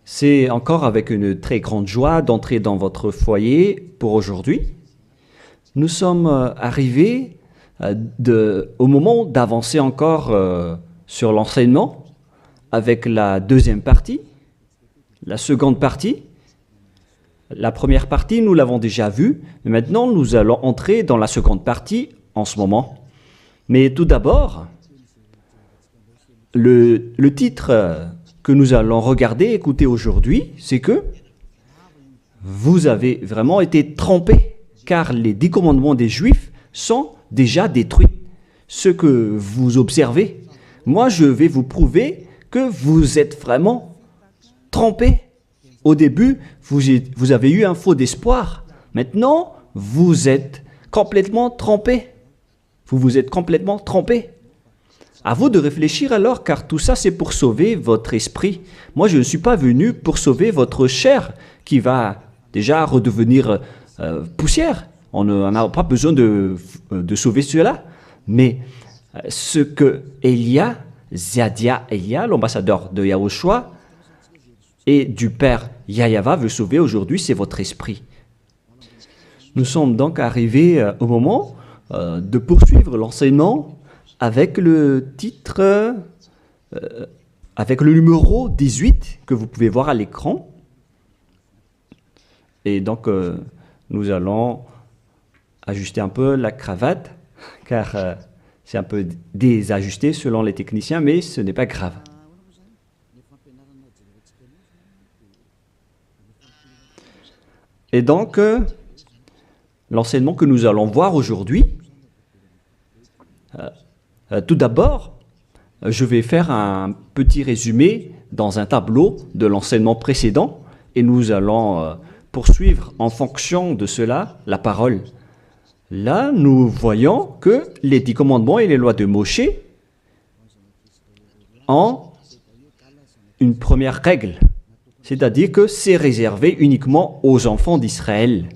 C'est encore avec une très grande joie d'entrer dans votre foyer pour aujourd'hui. Nous sommes arrivés au moment d'avancer encore sur l'enseignement avec la deuxième partie, la seconde partie. La première partie, nous l'avons déjà vue, mais maintenant nous allons entrer dans la seconde partie en ce moment. Mais tout d'abord, le titre que nous allons regarder, écouter aujourd'hui, c'est que vous avez vraiment été trompés, car les 10 commandements des Juifs sont déjà détruits. Ce que vous observez, moi je vais vous prouver que vous êtes vraiment trompés. Au début, vous avez eu un faux d'espoir. Maintenant, vous êtes complètement trompés. Vous vous êtes complètement trompés. À vous de réfléchir alors, car tout ça, c'est pour sauver votre esprit. Moi, je ne suis pas venu pour sauver votre chair, qui va déjà redevenir poussière. On n'a pas besoin de sauver cela. Mais ce que Elia, Zadia Elia, l'ambassadeur de Yahushua, et du Père Yahyawa veut sauver aujourd'hui, c'est votre esprit. Nous sommes donc arrivés au moment de poursuivre l'enseignement avec le titre, avec le numéro 18 que vous pouvez voir à l'écran. Et donc, nous allons ajuster un peu la cravate, car c'est un peu désajusté selon les techniciens, mais ce n'est pas grave. Et donc, l'enseignement que nous allons voir aujourd'hui, tout d'abord, je vais faire un petit résumé dans un tableau de l'enseignement précédent et nous allons poursuivre en fonction de cela la parole. Là, nous voyons que les 10 commandements et les lois de Moshe ont une première règle, c'est-à-dire que c'est réservé uniquement aux enfants d'Israël,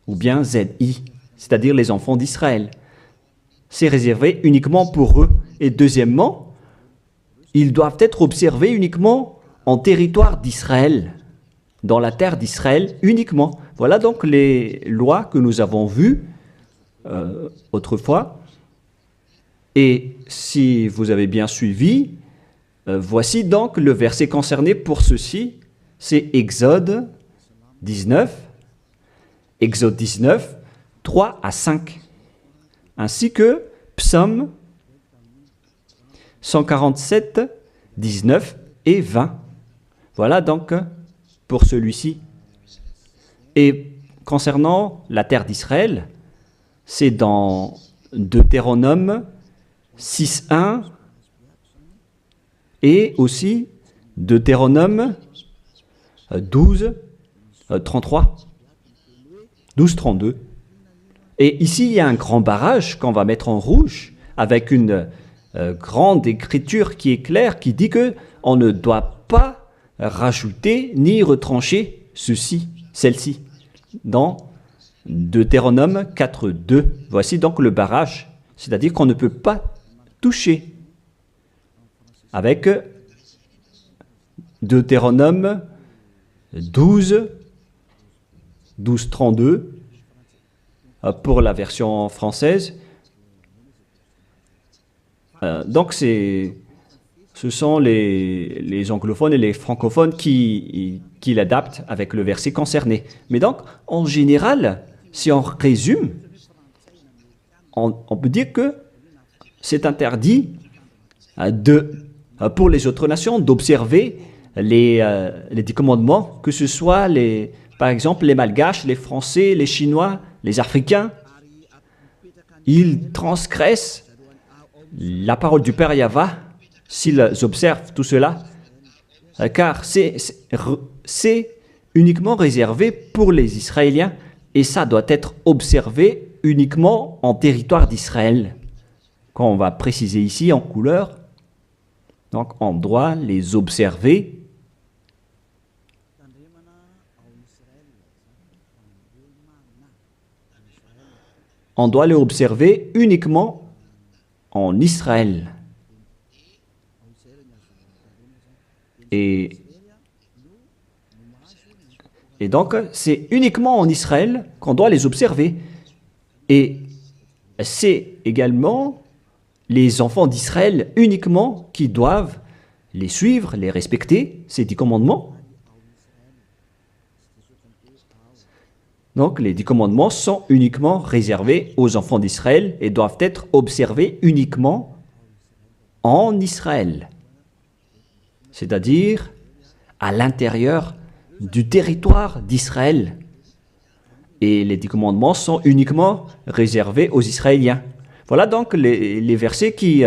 ou bien ZI, c'est-à-dire les enfants d'Israël. C'est réservé uniquement pour eux. Et deuxièmement, ils doivent être observés uniquement en territoire d'Israël, dans la terre d'Israël uniquement. Voilà donc les lois que nous avons vues autrefois. Et si vous avez bien suivi, voici donc le verset concerné pour ceci, c'est Exode 19, 3 à 5, ainsi que Psaume 147, 19 et 20. Voilà donc pour celui-ci. Et concernant la terre d'Israël, c'est dans Deutéronome 6.1 et aussi Deutéronome 12.33, 12.32. Et ici, il y a un grand barrage qu'on va mettre en rouge avec une grande écriture qui est claire, qui dit qu'on ne doit pas rajouter ni retrancher celle-ci, dans Deutéronome 4.2. Voici donc le barrage, c'est-à-dire qu'on ne peut pas toucher. Avec Deutéronome 12.32 pour la version française. Donc, ce sont les anglophones et les francophones qui l'adaptent avec le verset concerné. Mais donc, en général, si on résume, on peut dire que c'est interdit pour les autres nations d'observer les 10 commandements, que ce soit, par exemple, les Malgaches, les Français, les Chinois, les Africains. Ils transgressent la parole du Père Yahyawa s'ils observent tout cela, car c'est uniquement réservé pour les Israéliens et ça doit être observé uniquement en territoire d'Israël. Quand on va préciser ici en couleur, donc on doit les observer uniquement en Israël. Et, et donc, c'est uniquement en Israël qu'on doit les observer. Et c'est également les enfants d'Israël uniquement qui doivent les suivre, les respecter, ces 10 commandements. Donc, les 10 commandements sont uniquement réservés aux enfants d'Israël et doivent être observés uniquement en Israël, c'est-à-dire à l'intérieur du territoire d'Israël. Et les 10 commandements sont uniquement réservés aux Israéliens. Voilà donc les versets qui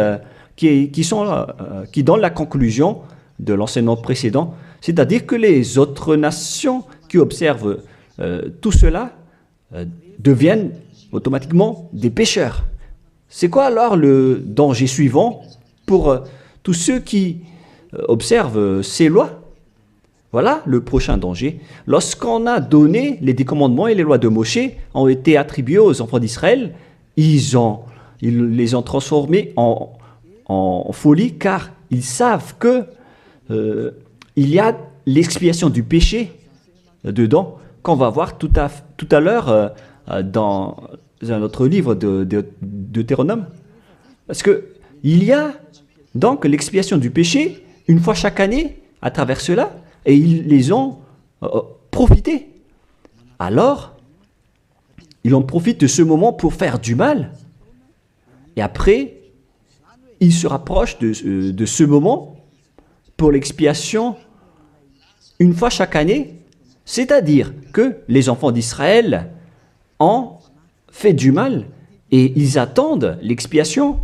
donnent la conclusion de l'enseignement précédent, c'est-à-dire que les autres nations qui observent tout cela deviennent automatiquement des pécheurs. C'est quoi alors le danger suivant pour tous ceux qui observent ces lois? Voilà le prochain danger. Lorsqu'on a donné les 10 commandements et les lois de Moshe ont été attribués aux enfants d'Israël, ils les ont transformés en folie car ils savent que il y a l'expiation du péché dedans, qu'on va voir tout à l'heure dans un autre livre de Deutéronome. Parce qu'il y a donc l'expiation du péché une fois chaque année à travers cela, et ils les ont profité. Alors, ils en profitent de ce moment pour faire du mal, et après, ils se rapprochent de ce moment pour l'expiation une fois chaque année. C'est-à-dire que les enfants d'Israël ont fait du mal et ils attendent l'expiation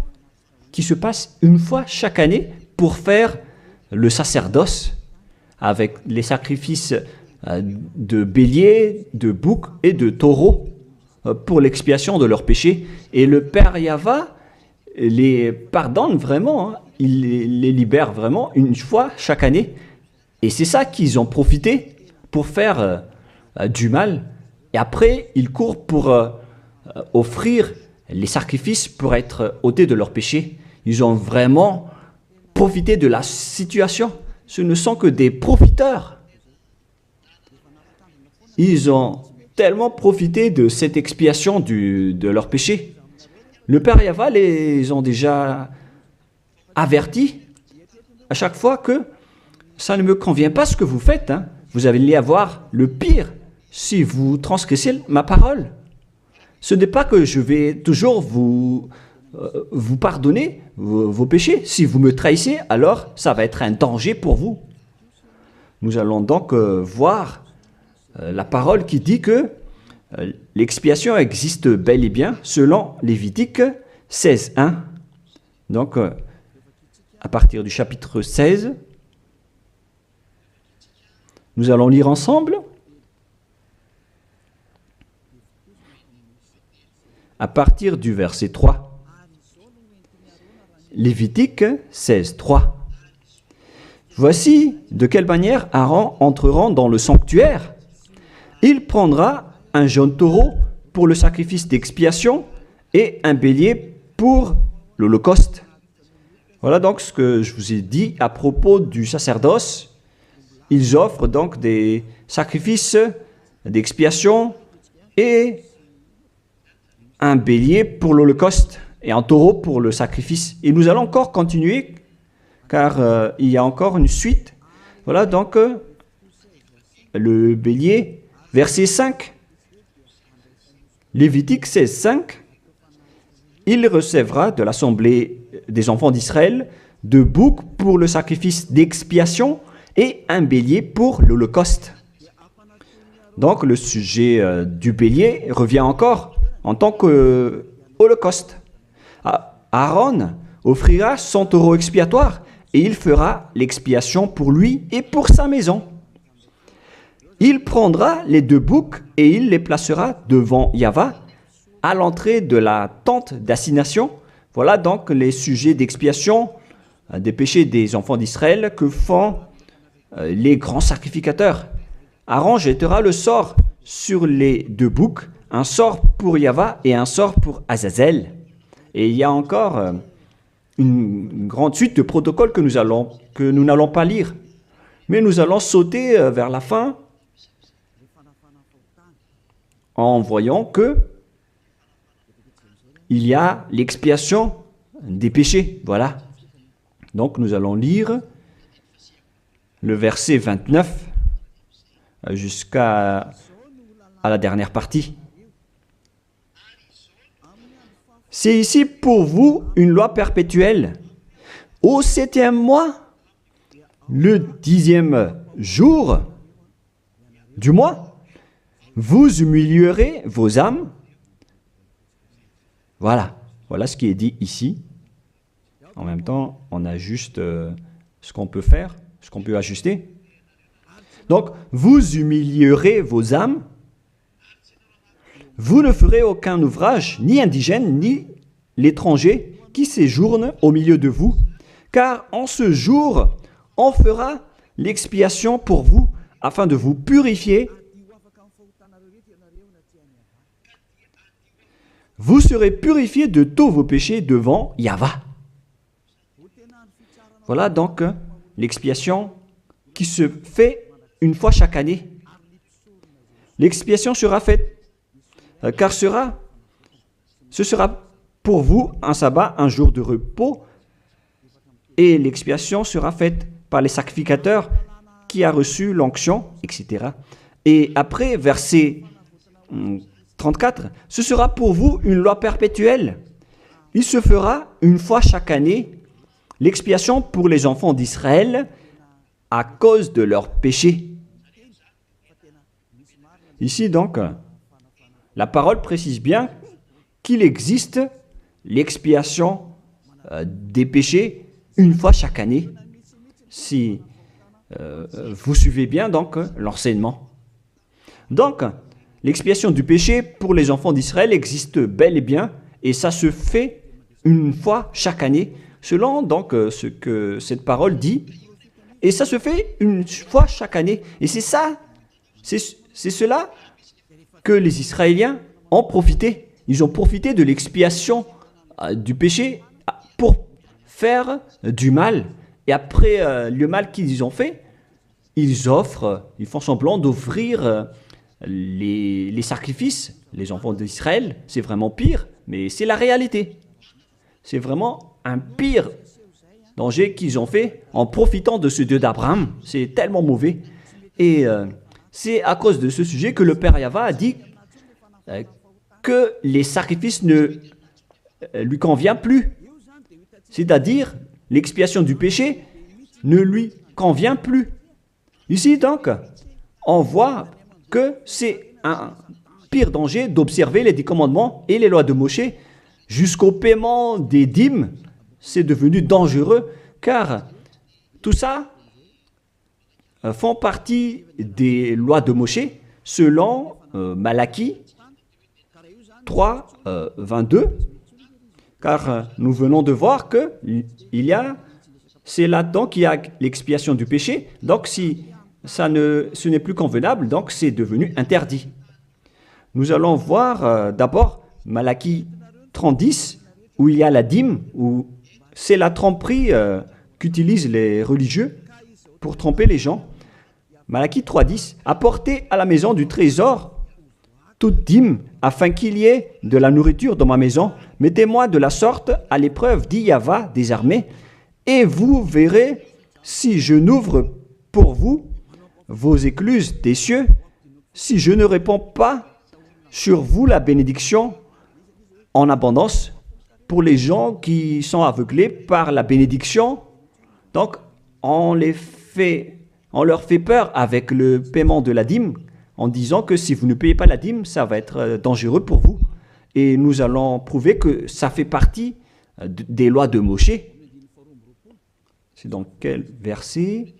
qui se passe une fois chaque année pour faire le sacerdoce avec les sacrifices de béliers, de boucs et de taureaux pour l'expiation de leurs péchés. Et le Père Yahva les pardonne vraiment, il les libère vraiment une fois chaque année. Et c'est ça qu'ils ont profité pour faire du mal. Et après, ils courent pour offrir les sacrifices pour être ôtés de leurs péchés. Ils ont vraiment profité de la situation. Ce ne sont que des profiteurs. Ils ont tellement profité de cette expiation de leurs péchés. Le Père Yahva les ont déjà avertis à chaque fois que ça ne me convient pas ce que vous faites. Vous allez avoir le pire si vous transgressez ma parole. Ce n'est pas que je vais toujours vous pardonner vos péchés. Si vous me trahissez, alors ça va être un danger pour vous. Nous allons donc voir la parole qui dit que l'expiation existe bel et bien selon Lévitique 16.1. Donc, à partir du chapitre 16, nous allons lire ensemble. À partir du verset 3. Lévitique 16.3. Voici de quelle manière Aaron entrera dans le sanctuaire. Il prendra un jeune taureau pour le sacrifice d'expiation et un bélier pour l'holocauste. Voilà donc ce que je vous ai dit à propos du sacerdoce. Ils offrent donc des sacrifices d'expiation et un bélier pour l'holocauste et un taureau pour le sacrifice. Et nous allons encore continuer car il y a encore une suite. Voilà donc le bélier, verset 5. Lévitique 16.5. Il recevra de l'assemblée des enfants d'Israël 2 boucs pour le sacrifice d'expiation et un bélier pour l'holocauste. Donc le sujet du bélier revient encore en tant qu'holocauste. Aaron offrira son taureau expiatoire et il fera l'expiation pour lui et pour sa maison. Il prendra les 2 boucs et il les placera devant Yahva à l'entrée de la tente d'assignation. Voilà donc les sujets d'expiation des péchés des enfants d'Israël que font les grands sacrificateurs. Aaron jettera le sort sur les 2 boucs, un sort pour Yahva et un sort pour Azazel. Et il y a encore une grande suite de protocoles que nous n'allons pas lire. Mais nous allons sauter vers la fin en voyant que il y a l'expiation des péchés. Voilà. Donc nous allons lire le verset 29 jusqu'à la dernière partie. C'est ici pour vous une loi perpétuelle. Au 7e mois, le 10e jour du mois, vous humilierez vos âmes. Voilà. Voilà ce qui est dit ici. En même temps, on ajuste ce qu'on peut faire, ce qu'on peut ajuster. Donc, vous humilierez vos âmes. Vous ne ferez aucun ouvrage, ni indigène, ni l'étranger, qui séjourne au milieu de vous, car en ce jour, on fera l'expiation pour vous, afin de vous purifier. Vous serez purifiés de tous vos péchés devant Yahva. Voilà donc l'expiation qui se fait une fois chaque année. L'expiation sera faite, car ce sera pour vous un sabbat, un jour de repos, et l'expiation sera faite par les sacrificateurs qui a reçu l'onction, etc. Et après, verset 34, ce sera pour vous une loi perpétuelle. Il se fera une fois chaque année l'expiation pour les enfants d'Israël à cause de leurs péchés. Ici donc, la parole précise bien qu'il existe l'expiation des péchés une fois chaque année. Si vous suivez bien donc l'enseignement. Donc, l'expiation du péché pour les enfants d'Israël existe bel et bien, et ça se fait une fois chaque année, selon donc ce que cette parole dit. Et ça se fait une fois chaque année. Et c'est ça, c'est cela que les Israéliens ont profité. Ils ont profité de l'expiation du péché pour faire du mal. Et après le mal qu'ils ont fait, ils font semblant d'offrir les sacrifices. Les enfants d'Israël, c'est vraiment pire, mais c'est la réalité. C'est vraiment un pire danger qu'ils ont fait en profitant de ce Dieu d'Abraham. C'est tellement mauvais. Et c'est à cause de ce sujet que le Père Yahva a dit que les sacrifices ne lui conviennent plus. C'est-à-dire, l'expiation du péché ne lui convient plus. Ici, donc, on voit que c'est un pire danger d'observer les 10 commandements et les lois de Moshe jusqu'au paiement des dîmes. C'est devenu dangereux car tout ça font partie des lois de Moshe selon Malachie 3, 22. Car nous venons de voir que c'est là-dedans qu'il y a l'expiation du péché. Donc si ce n'est plus convenable, donc c'est devenu interdit. Nous allons voir d'abord Malachie 30:10, où il y a la dîme, où c'est la tromperie qu'utilisent les religieux pour tromper les gens. Malachie 3:10, apportez à la maison du trésor toute dîme, afin qu'il y ait de la nourriture dans ma maison. Mettez-moi de la sorte à l'épreuve, dit Yahva des armées, et vous verrez si je n'ouvre pour vous vos écluses des cieux, si je ne répands pas sur vous la bénédiction en abondance. Pour les gens qui sont aveuglés par la bénédiction, donc on leur fait peur avec le paiement de la dîme, en disant que si vous ne payez pas la dîme, ça va être dangereux pour vous. Et nous allons prouver que ça fait partie des lois de Moshe. C'est dans quel verset?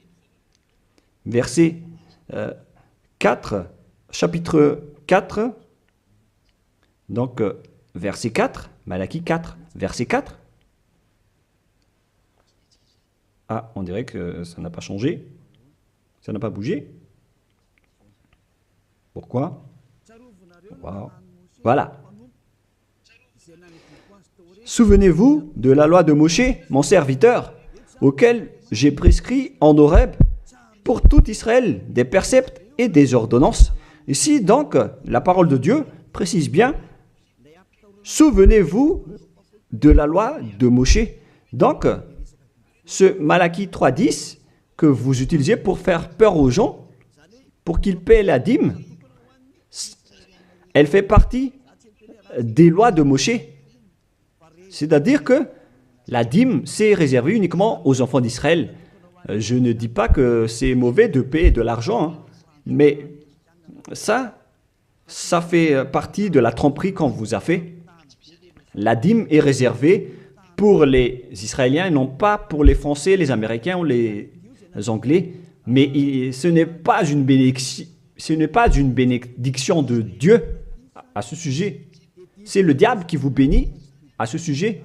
Verset 4, chapitre 4, donc verset 4, Malachie 4, verset 4. Ah, on dirait que ça n'a pas changé, ça n'a pas bougé. Pourquoi? Wow. Voilà. Souvenez-vous de la loi de Moshe, mon serviteur, auquel j'ai prescrit en Horeb pour tout Israël, des préceptes et des ordonnances. Ici, donc, la parole de Dieu précise bien, souvenez-vous de la loi de Moshe. Donc, ce Malachie 3.10 que vous utilisez pour faire peur aux gens, pour qu'ils paient la dîme, elle fait partie des lois de Moshe. C'est-à-dire que la dîme, c'est réservé uniquement aux enfants d'Israël. Je ne dis pas que c'est mauvais de payer de l'argent, hein, mais ça fait partie de la tromperie qu'on vous a fait. La dîme est réservée pour les Israéliens et non pas pour les Français, les Américains ou les Anglais. Mais ce n'est pas une bénédiction de Dieu à ce sujet. C'est le diable qui vous bénit à ce sujet.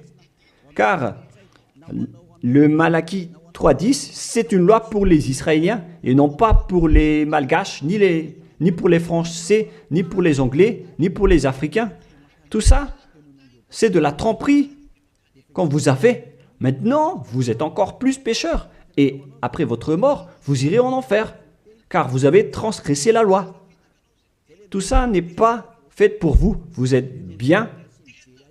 Car le Malachie 3.10, c'est une loi pour les Israéliens et non pas pour les Malgaches, ni pour les Français, ni pour les Anglais, ni pour les Africains. Tout ça, c'est de la tromperie qu'on vous a fait. Maintenant, vous êtes encore plus pécheurs. Et après votre mort, vous irez en enfer, car vous avez transgressé la loi. Tout ça n'est pas fait pour vous. Vous êtes bien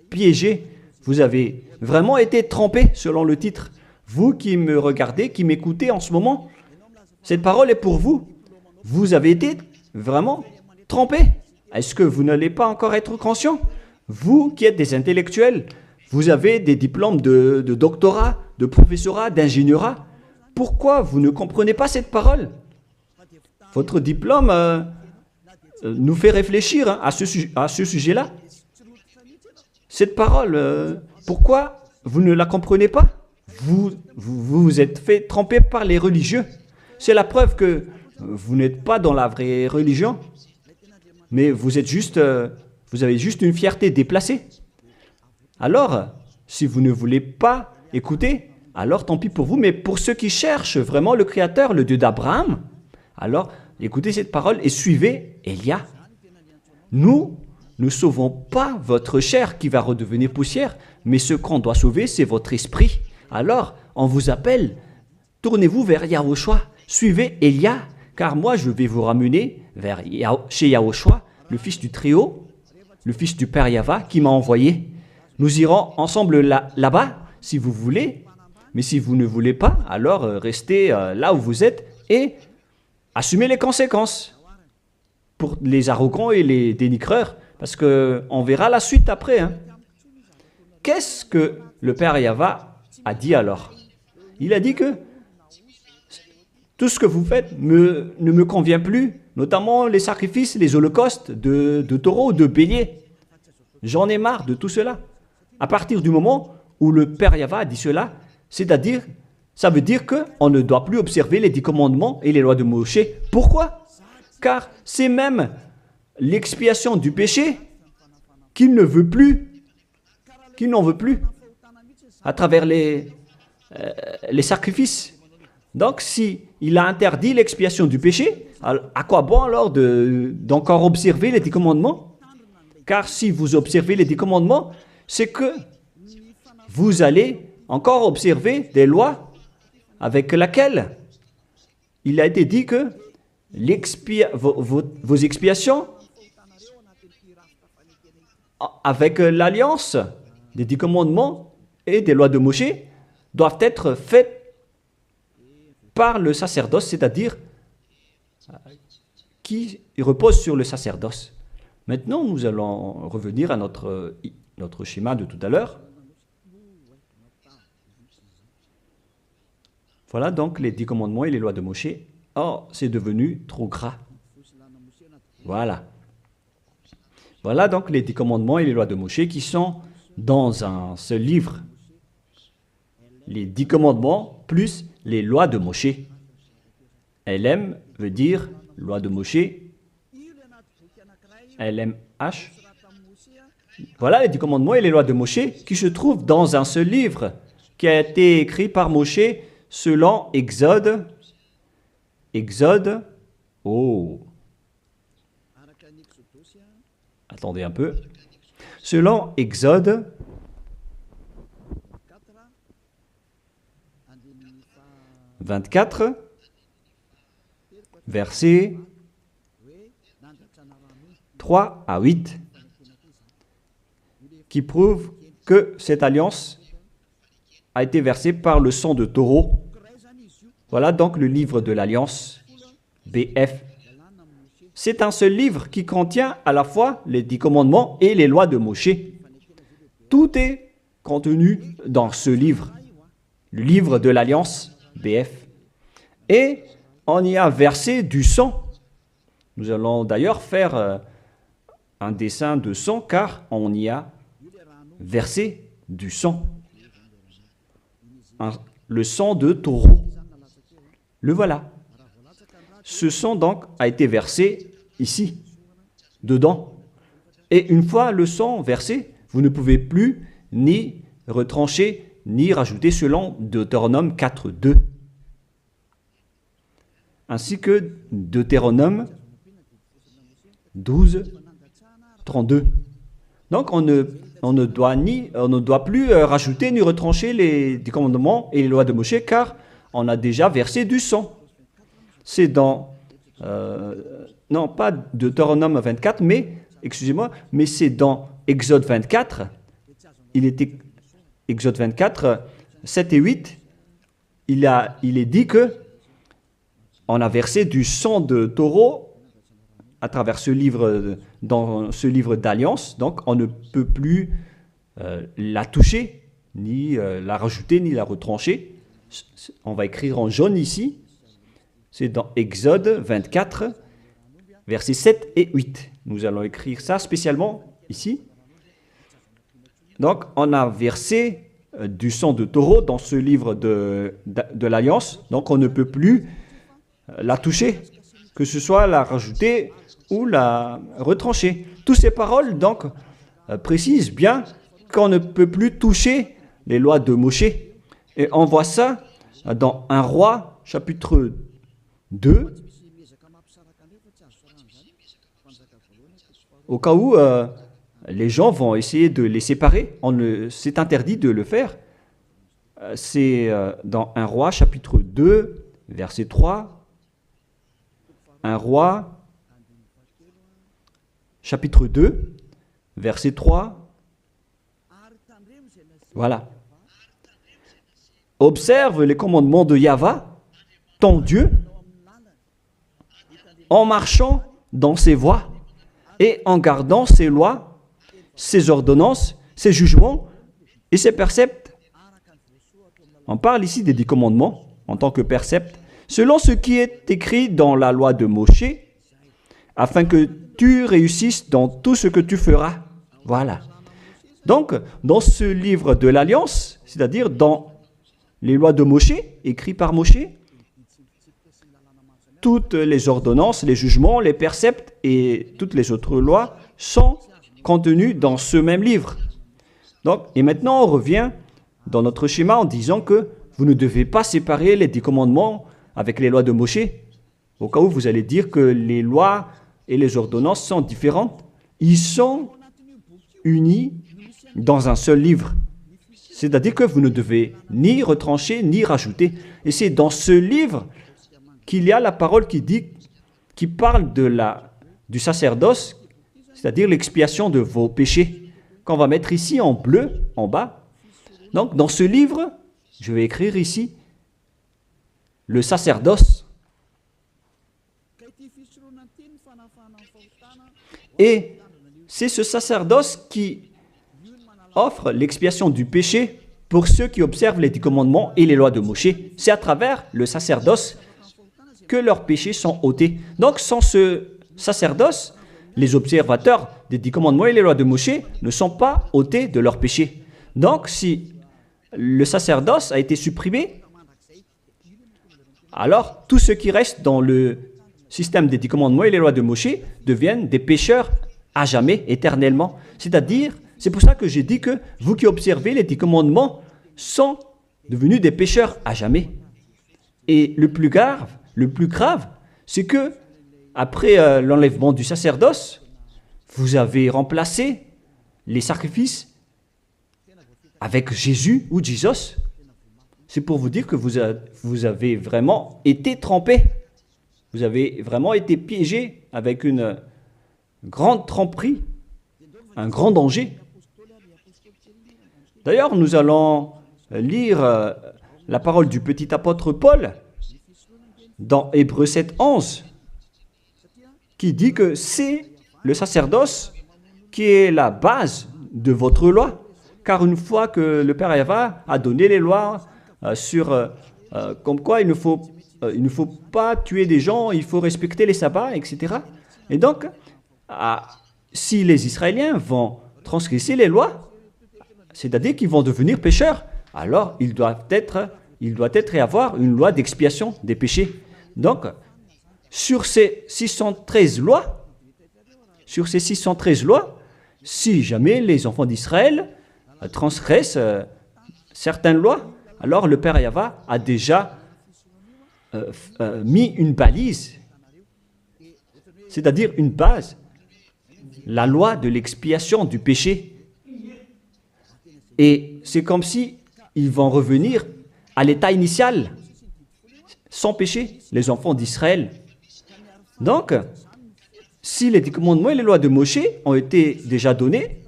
piégés. Vous avez vraiment été trompés, selon le titre. Vous qui me regardez, qui m'écoutez en ce moment, cette parole est pour vous. Vous avez été vraiment trompés. Est-ce que vous n'allez pas encore être conscient? Vous qui êtes des intellectuels, vous avez des diplômes de doctorat, de professorat, d'ingénierat. Pourquoi vous ne comprenez pas cette parole? Votre diplôme nous fait réfléchir à ce sujet-là. Cette parole, pourquoi vous ne la comprenez pas? Vous êtes fait tromper par les religieux. C'est la preuve que vous n'êtes pas dans la vraie religion, mais vous avez juste une fierté déplacée. Alors, si vous ne voulez pas écouter, alors tant pis pour vous, mais pour ceux qui cherchent vraiment le Créateur, le Dieu d'Abraham, alors écoutez cette parole et suivez Élia. Nous ne sauvons pas votre chair qui va redevenir poussière, mais ce qu'on doit sauver, c'est votre esprit. Alors, on vous appelle, tournez-vous vers Yahushua, suivez Élia, car moi je vais vous ramener chez Yahushua, le fils du Très-Haut, le fils du Père Yahva qui m'a envoyé. Nous irons ensemble là-bas, si vous voulez, mais si vous ne voulez pas, alors restez là où vous êtes et assumez les conséquences pour les arrogants et les dénigreurs, parce qu'on verra la suite après. Hein. Qu'est-ce que le Père Yahva a dit alors? Il a dit que tout ce que vous faites ne me convient plus, notamment les sacrifices, les holocaustes de taureaux, de béliers. J'en ai marre de tout cela. À partir du moment où le Père Yahva a dit cela, c'est-à-dire, ça veut dire qu'on ne doit plus observer les 10 commandements et les lois de Moshe. Pourquoi? Car c'est même l'expiation du péché qu'il ne veut plus, qu'il n'en veut plus, à travers les sacrifices. Donc, si il a interdit l'expiation du péché, à quoi bon alors d'encore observer les 10 commandements? Car si vous observez les 10 commandements, c'est que vous allez encore observer des lois avec lesquelles il a été dit que vos expiations avec l'alliance des 10 commandements et des lois de Moshe doivent être faites par le sacerdoce, c'est-à-dire qui repose sur le sacerdoce. Maintenant, nous allons revenir à notre schéma de tout à l'heure. Voilà donc les 10 commandements et les lois de Moshe. Oh, c'est devenu trop gras. Voilà. Voilà donc les 10 commandements et les lois de Moshe qui sont dans un seul livre. Les 10 commandements plus les lois de Moshe. LM veut dire loi de Moshe. LMH. Voilà les 10 commandements et les lois de Moshe qui se trouvent dans un seul livre qui a été écrit par Moshe selon Exode. Exode. Oh. Attendez un peu. Selon Exode 24, versets 3 à 8, qui prouvent que cette alliance a été versée par le sang de taureau. Voilà donc le livre de l'Alliance, BF. C'est un seul livre qui contient à la fois les 10 commandements et les lois de Moshe. Tout est contenu dans ce livre, le livre de l'Alliance, BF. Et on y a versé du sang. Nous allons d'ailleurs faire un dessin de sang car on y a versé du sang. Le sang de taureau. Le voilà. Ce sang donc a été versé ici, dedans. Et une fois le sang versé, vous ne pouvez plus ni retrancher, ni rajouter selon Deutéronome 4, 2. Ainsi que Deutéronome 12, 32. Donc on ne doit plus rajouter ni retrancher les commandements et les lois de Moshe car on a déjà versé du sang. C'est dans, non pas Deutéronome 24, mais, excusez-moi, mais c'est dans Exode 24. Il était Exode 24, 7 et 8. Il est dit que on a versé du sang de taureau à travers ce livre, dans ce livre d'alliance. Donc on ne peut plus la toucher, ni la rajouter, ni la retrancher. On va écrire en jaune ici. C'est dans Exode 24, versets 7 et 8. Nous allons écrire ça spécialement ici. Donc, on a versé du sang de taureau dans ce livre de l'Alliance. Donc, on ne peut plus la toucher, que ce soit la rajouter ou la retrancher. Toutes ces paroles, donc, précisent bien qu'on ne peut plus toucher les lois de Moshe. Et on voit ça dans 1 Roi, chapitre 2, au cas où les gens vont essayer de les séparer. C'est interdit de le faire. C'est dans 1 Roi, chapitre 2, verset 3. 1 Roi, chapitre 2, verset 3. Voilà. Observe les commandements de Yahvé, ton Dieu, en marchant dans ses voies et en gardant ses lois, ses ordonnances, ses jugements et ses préceptes. On parle ici des 10 commandements en tant que préceptes, selon ce qui est écrit dans la loi de Moshe, afin que tu réussisses dans tout ce que tu feras. Voilà. Donc, dans ce livre de l'Alliance, c'est-à-dire dans les lois de Moshe, écrits par Moshe, toutes les ordonnances, les jugements, les préceptes et toutes les autres lois sont contenues dans ce même livre. Donc, et maintenant, on revient dans notre schéma en disant que vous ne devez pas séparer les 10 commandements avec les lois de Moshe. Au cas où vous allez dire que les lois et les ordonnances sont différentes, ils sont unis dans un seul livre. C'est-à-dire que vous ne devez ni retrancher ni rajouter. Et c'est dans ce livre qu'il y a la parole qui parle du sacerdoce, c'est-à-dire l'expiation de vos péchés, qu'on va mettre ici en bleu, en bas. Donc, dans ce livre, je vais écrire ici, le sacerdoce. Et c'est ce sacerdoce qui offre l'expiation du péché pour ceux qui observent les 10 commandements et les lois de Moshe. C'est à travers le sacerdoce que leurs péchés sont ôtés. Donc, sans ce sacerdoce, les observateurs des 10 commandements et les lois de Moshe ne sont pas ôtés de leurs péchés. Donc, si le sacerdoce a été supprimé, alors tout ce qui reste dans le système des 10 commandements et les lois de Moshe deviennent des pécheurs à jamais, éternellement. C'est-à-dire, c'est pour ça que j'ai dit que vous qui observez les 10 commandements sont devenus des pécheurs à jamais. Et le plus grave, c'est que après l'enlèvement du sacerdoce, vous avez remplacé les sacrifices avec Jésus ou Jesus. C'est pour vous dire que vous avez vraiment été trompé. Vous avez vraiment été piégés avec une grande tromperie, un grand danger. D'ailleurs, nous allons lire la parole du petit apôtre Paul dans Hébreux 7, 11, qui dit que c'est le sacerdoce qui est la base de votre loi. Car une fois que le Père Yahva a donné les lois comme quoi il ne faut pas tuer des gens, il faut respecter les sabbats, etc. Et donc, si les Israéliens vont transgresser les lois, c'est-à-dire qu'ils vont devenir pécheurs, alors il doit être et avoir une loi d'expiation des péchés. Donc, sur ces 613 lois, si jamais les enfants d'Israël transgressent certaines lois, alors le Père Yahva a déjà mis une balise, c'est-à-dire une base, la loi de l'expiation du péché. Et c'est comme si ils vont revenir à l'état initial, sans péché, les enfants d'Israël. Donc, si les 10 commandements et les lois de Moshe ont été déjà donnés,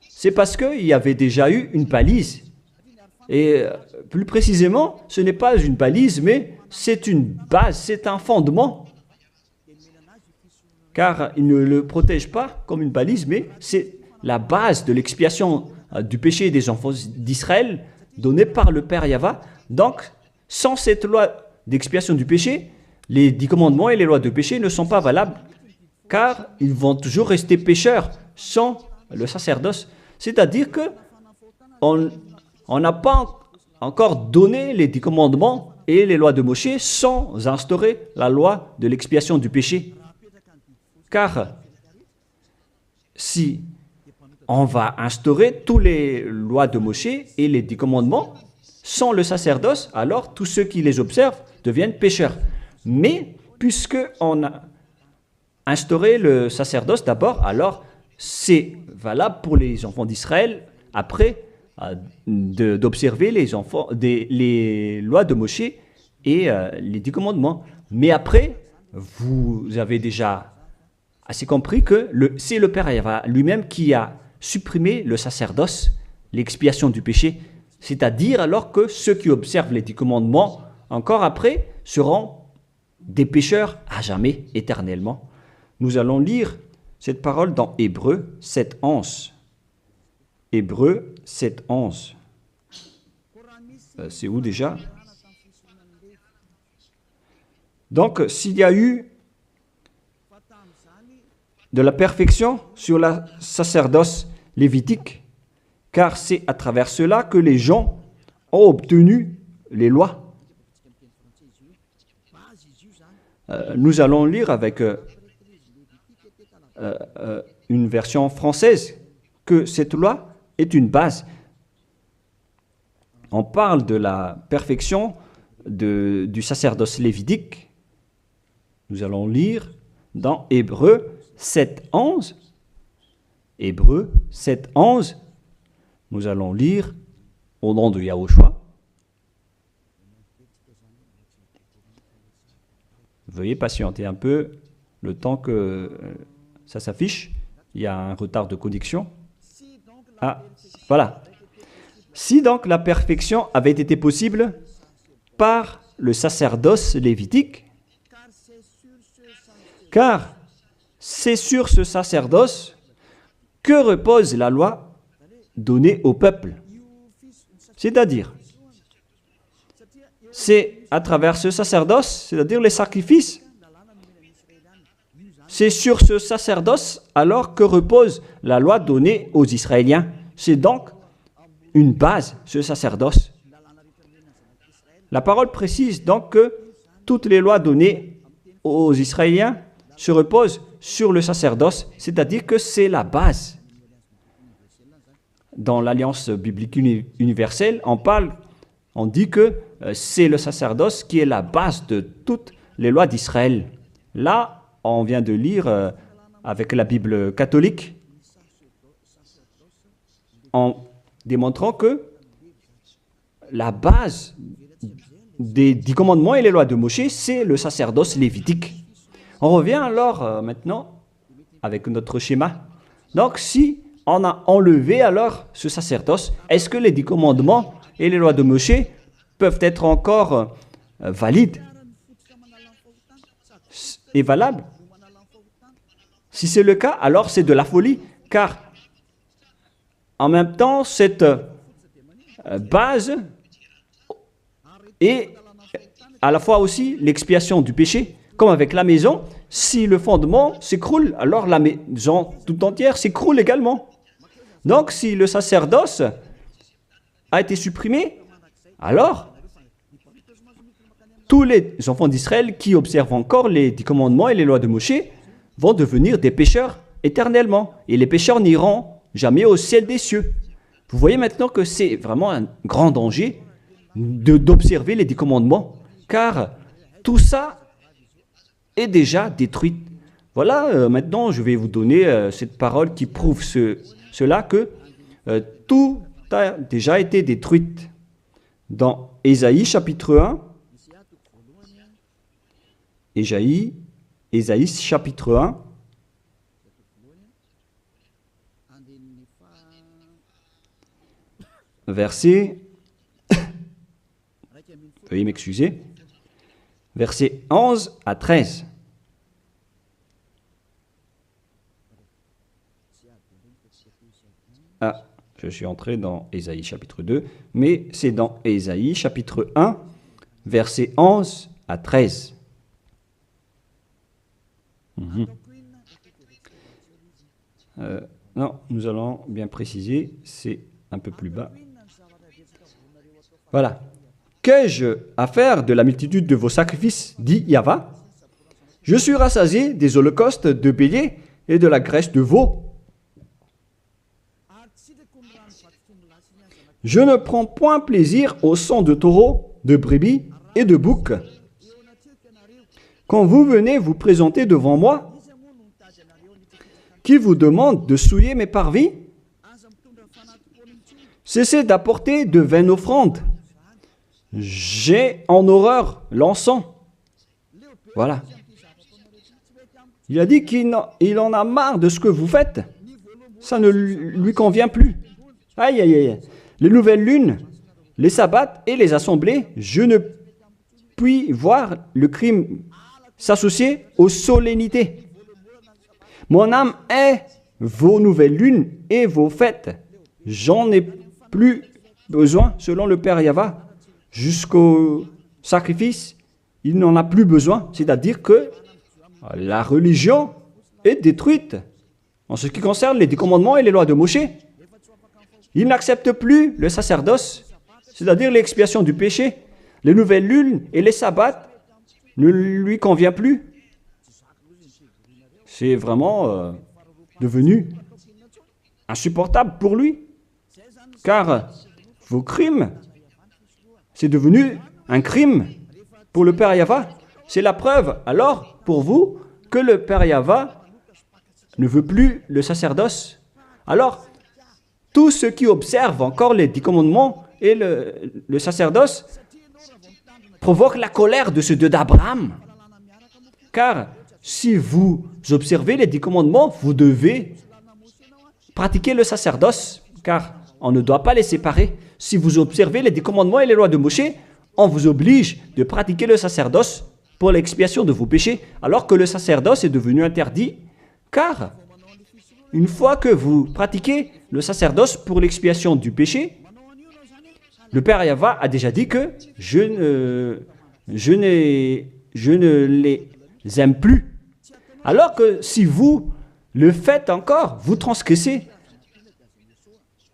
c'est parce qu'il y avait déjà eu une balise. Et plus précisément, ce n'est pas une balise, mais c'est une base, c'est un fondement. Car il ne le protège pas comme une balise, mais c'est la base de l'expiation du péché des enfants d'Israël donnée par le Père Yahva. Donc, sans cette loi d'expiation du péché, les 10 commandements et les lois de péché ne sont pas valables, car ils vont toujours rester pécheurs sans le sacerdoce. C'est-à-dire que on n'a pas encore donné les 10 commandements et les lois de Moshe sans instaurer la loi de l'expiation du péché. Car si on va instaurer toutes les lois de Moshe et les 10 commandements sans le sacerdoce, alors tous ceux qui les observent deviennent pécheurs. Mais puisqu'on a instauré le sacerdoce d'abord, alors c'est valable pour les enfants d'Israël après d'observer les lois de Moshe et les 10 commandements. Mais après, vous avez déjà assez compris que c'est le Père Yahva lui-même qui a supprimé le sacerdoce, l'expiation du péché. C'est-à-dire alors que ceux qui observent les 10 commandements, encore après, seront des pécheurs à jamais, éternellement. Nous allons lire cette parole dans Hébreux 7, 11. Hébreux 7, 11. C'est où déjà? Donc, s'il y a eu de la perfection sur la sacerdoce lévitique, car c'est à travers cela que les gens ont obtenu les lois. Nous allons lire avec une version française que cette loi est une base. On parle de la perfection du sacerdoce lévitique. Nous allons lire dans Hébreux 7, 11. Hébreux 7, 11. Nous allons lire au nom de Yahushua. Veuillez patienter un peu le temps que ça s'affiche. Il y a un retard de connexion. Ah, voilà. Si donc la perfection avait été possible par le sacerdoce lévitique, car c'est sur ce sacerdoce que repose la loi donnée au peuple. C'est-à-dire, c'est à travers ce sacerdoce, c'est-à-dire les sacrifices, c'est sur ce sacerdoce alors que repose la loi donnée aux Israéliens. C'est donc une base, ce sacerdoce. La parole précise donc que toutes les lois données aux Israéliens se reposent sur le sacerdoce, c'est-à-dire que c'est la base. Dans l'Alliance biblique universelle, on dit que c'est le sacerdoce qui est la base de toutes les lois d'Israël. Là, on vient de lire avec la Bible catholique, en démontrant que la base des 10 commandements et les lois de Moshe, c'est le sacerdoce lévitique. On revient alors maintenant avec notre schéma. Donc, si on a enlevé alors ce sacerdoce, est-ce que les 10 commandements et les lois de Moshe peuvent être encore valides et valables? Si c'est le cas, alors c'est de la folie, car en même temps, cette base est à la fois aussi l'expiation du péché, comme avec la maison. Si le fondement s'écroule, alors la maison tout entière s'écroule également. Donc, si le sacerdoce a été supprimé, alors tous les enfants d'Israël qui observent encore les 10 commandements et les lois de Moshe vont devenir des pécheurs éternellement. Et les pécheurs n'iront jamais au ciel des cieux. Vous voyez maintenant que c'est vraiment un grand danger d'observer les 10 commandements, car tout ça est déjà détruit. Voilà, maintenant je vais vous donner cette parole qui prouve cela, que tout a déjà été détruit. Dans Ésaïe chapitre 1, Ésaïe chapitre 1, verset, veuillez m'excuser, verset 11 à 13. Ah, je suis entré dans Ésaïe chapitre 2, mais c'est dans Ésaïe chapitre 1, verset 11 à 13. Non, nous allons bien préciser, c'est un peu plus bas. Voilà. Qu'ai-je à faire de la multitude de vos sacrifices, dit Yahva? Je suis rassasié des holocaustes de béliers et de la graisse de veau. Je ne prends point plaisir au sang de taureau, de brebis et de bouc. Quand vous venez vous présenter devant moi, qui vous demande de souiller mes parvis? Cessez d'apporter de vaines offrandes. J'ai en horreur l'encens. Voilà. Il a dit qu'il en a marre de ce que vous faites. Ça ne lui convient plus. Aïe, aïe, aïe. Les nouvelles lunes, les sabbats et les assemblées, je ne puis voir le crime s'associer aux solennités. Mon âme est vos nouvelles lunes et vos fêtes. J'en ai plus besoin, selon le Père Yahva. Jusqu'au sacrifice, il n'en a plus besoin. C'est-à-dire que la religion est détruite. En ce qui concerne les 10 commandements et les lois de Moshe, il n'accepte plus le sacerdoce, c'est-à-dire l'expiation du péché. Les nouvelles lunes et les sabbats ne lui conviennent plus. C'est vraiment devenu insupportable pour lui, car vos crimes, c'est devenu un crime pour le Père Yahva. C'est la preuve, alors, pour vous, que le Père Yahva ne veut plus le sacerdoce. Alors, tous ceux qui observent encore les 10 commandements et le sacerdoce provoquent la colère de ce Dieu d'Abraham. Car si vous observez les 10 commandements, vous devez pratiquer le sacerdoce, car on ne doit pas les séparer. Si vous observez les 10 commandements et les lois de Moshe, on vous oblige de pratiquer le sacerdoce pour l'expiation de vos péchés, alors que le sacerdoce est devenu interdit, car une fois que vous pratiquez le sacerdoce pour l'expiation du péché, le Père Yahva a déjà dit que je ne les aime plus. Alors que si vous le faites encore, vous transgressez.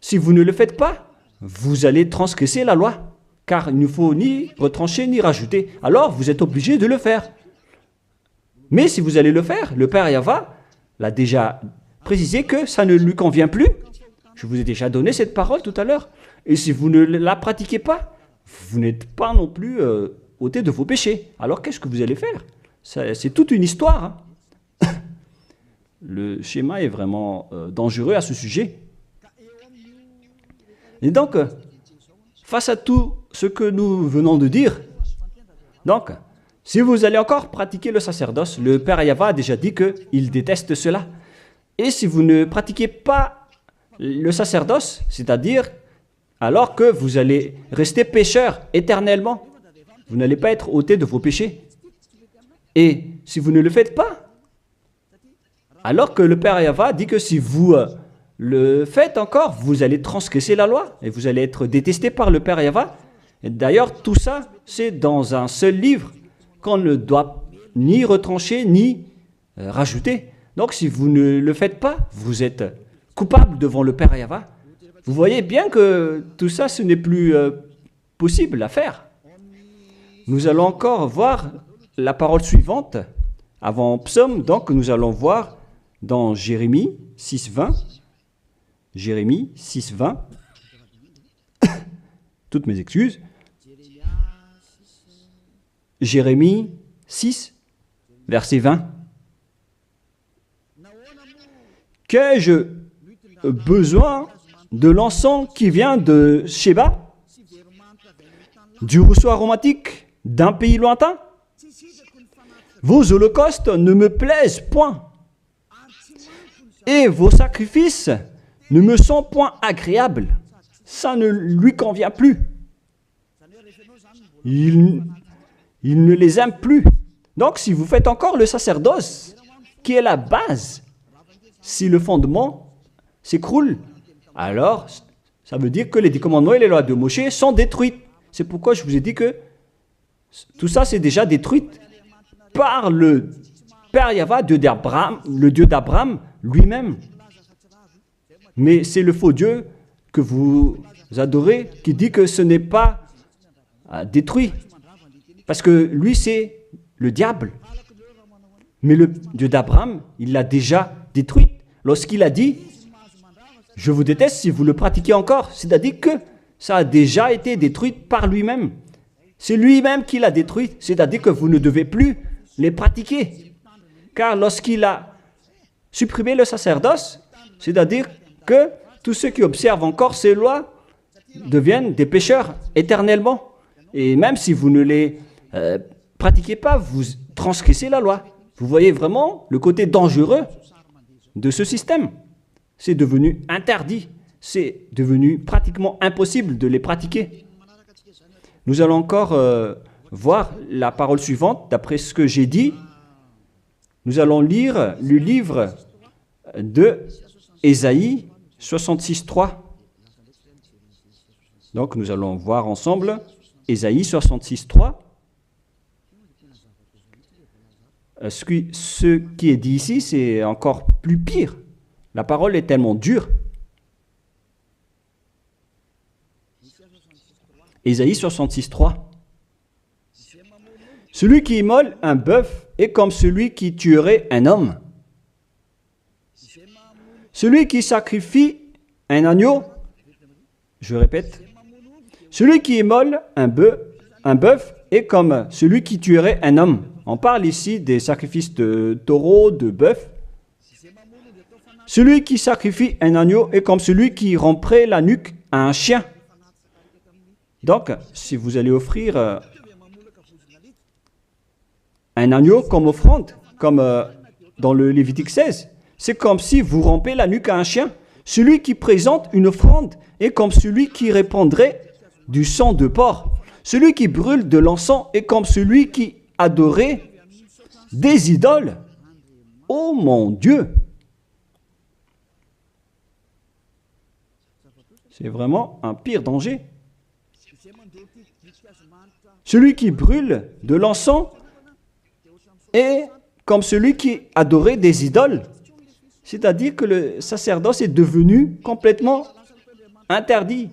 Si vous ne le faites pas, vous allez transgresser la loi, car il ne faut ni retrancher ni rajouter. Alors vous êtes obligé de le faire. Mais si vous allez le faire, le Père Yahva l'a déjà précisé que ça ne lui convient plus. Je vous ai déjà donné cette parole tout à l'heure. Et si vous ne la pratiquez pas, vous n'êtes pas non plus ôté de vos péchés. Alors qu'est-ce que vous allez faire? C'est toute une histoire. Hein. Le schéma est vraiment dangereux à ce sujet. Et donc, face à tout ce que nous venons de dire, donc, Si vous allez encore pratiquer le sacerdoce, le Père Yahva a déjà dit qu'il déteste cela. Et si vous ne pratiquez pas le sacerdoce, c'est-à-dire alors que vous allez rester pécheur éternellement, vous n'allez pas être ôté de vos péchés. Et si vous ne le faites pas, alors que le Père Yahva dit que si vous le faites encore, vous allez transgresser la loi et vous allez être détesté par le Père Yahva. Et d'ailleurs, tout ça, c'est dans un seul livre qu'on ne doit ni retrancher ni rajouter. Donc, si vous ne le faites pas, vous êtes coupable devant le Père Yahva. Vous voyez bien que tout ça, ce n'est plus possible à faire. Nous allons encore voir la parole suivante avant Psaume. Donc, nous allons voir dans Jérémie 6.20. Jérémie 6.20. Toutes mes excuses. Jérémie 6, verset 20. Qu'ai-je besoin de l'encens qui vient de Sheba, du rousseau aromatique d'un pays lointain? Vos holocaustes ne me plaisent point, et vos sacrifices ne me sont point agréables. Ça ne lui convient plus. Il ne les aime plus. Donc, si vous faites encore le sacerdoce, qui est la base, si le fondement s'écroule, alors ça veut dire que les 10 commandements et les lois de Moshe sont détruites. C'est pourquoi je vous ai dit que tout ça, c'est déjà détruit par le Père Yahva, le Dieu d'Abraham lui-même. Mais c'est le faux Dieu que vous adorez qui dit que ce n'est pas détruit. Parce que lui, c'est le diable. Mais le Dieu d'Abraham, il l'a déjà détruit. Lorsqu'il a dit, je vous déteste si vous le pratiquez encore, c'est-à-dire que ça a déjà été détruit par lui-même. C'est lui-même qui l'a détruit, c'est-à-dire que vous ne devez plus les pratiquer. Car lorsqu'il a supprimé le sacerdoce, c'est-à-dire que tous ceux qui observent encore ces lois deviennent des pécheurs éternellement. Et même si vous ne les pratiquez pas, vous transgressez la loi. Vous voyez vraiment le côté dangereux de ce système. C'est devenu interdit. C'est devenu pratiquement impossible de les pratiquer. Nous allons encore voir la parole suivante. D'après ce que j'ai dit, nous allons lire le livre de Ésaïe 66.3. Donc nous allons voir ensemble Ésaïe 66.3. Ce qui est dit ici, c'est encore plus pire. La parole est tellement dure. Ésaïe 66.3. Celui qui immole un bœuf est comme celui qui tuerait un homme. Celui qui sacrifie un agneau, je répète, celui qui immole un bœuf est comme celui qui tuerait un homme. On parle ici des sacrifices de taureau, de bœuf. Celui qui sacrifie un agneau est comme celui qui romprait la nuque à un chien. Donc, si vous allez offrir un agneau comme offrande, comme dans le Lévitique 16, c'est comme si vous rompez la nuque à un chien. Celui qui présente une offrande est comme celui qui répandrait du sang de porc. Celui qui brûle de l'encens est comme celui qui adorait des idoles. Oh mon Dieu! C'est vraiment un pire danger. Celui qui brûle de l'encens est comme celui qui adorait des idoles. C'est-à-dire que le sacerdoce est devenu complètement interdit.